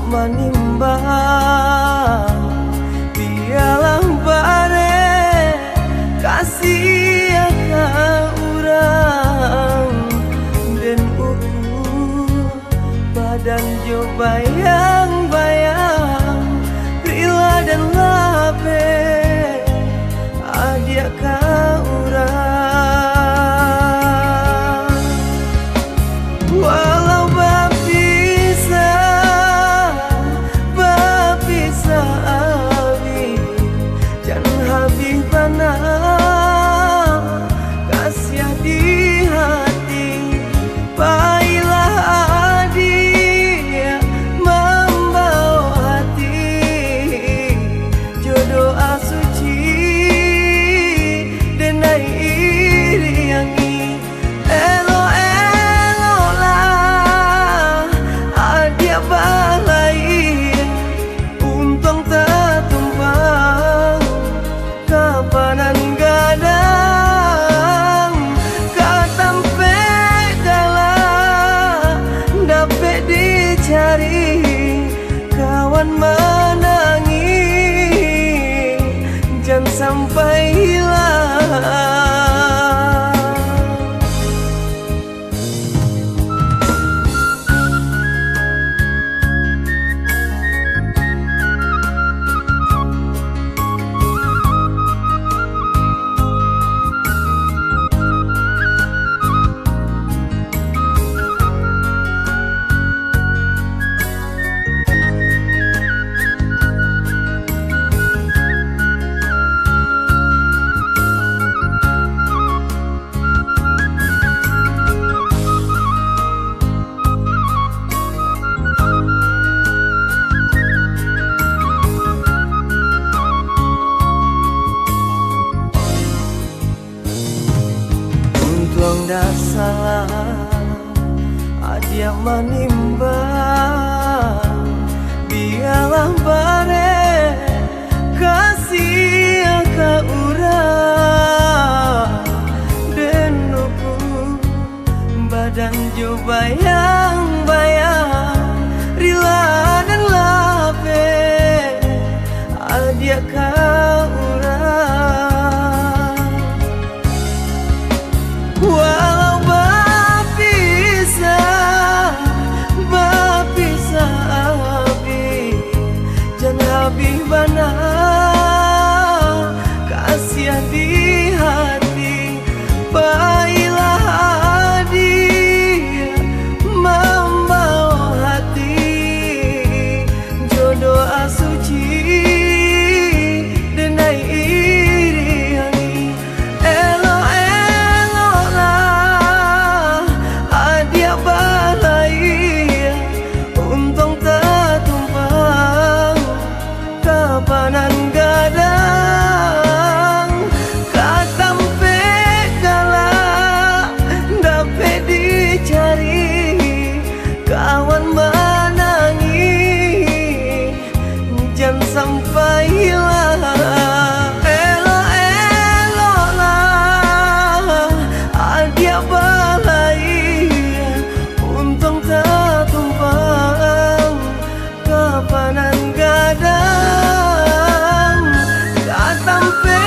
manimbang biarlah bare kasih akan urang dan ukur badan jo bayang-bayang rila dan lape adia ka urang walau bapisa abi jangan habis tanah kasih di hati baiklah adik membawa hati jodoh asuci denai iriangi elo lah adik balai untung tak tumpang kapanan gadang katampe kalah dapat dicari kawan menangi jangan sampai hilang. Untung dah salah adia manimbang biarlah bare kasih akan urang dan ukur badan jo bayang-bayang rila dan lape adia ka urang walau bapisa abi jangan habis bana kasih di hati baiklah adik membawa hati jodoh asuci denai iriangi elo lah adia balai untung tak tumpang kapanan gadang katampe kalah dapat dicari kawan menangi jangan sampai hilang. Elo lah adia balai untung tak tumpang kapanan gadang katampe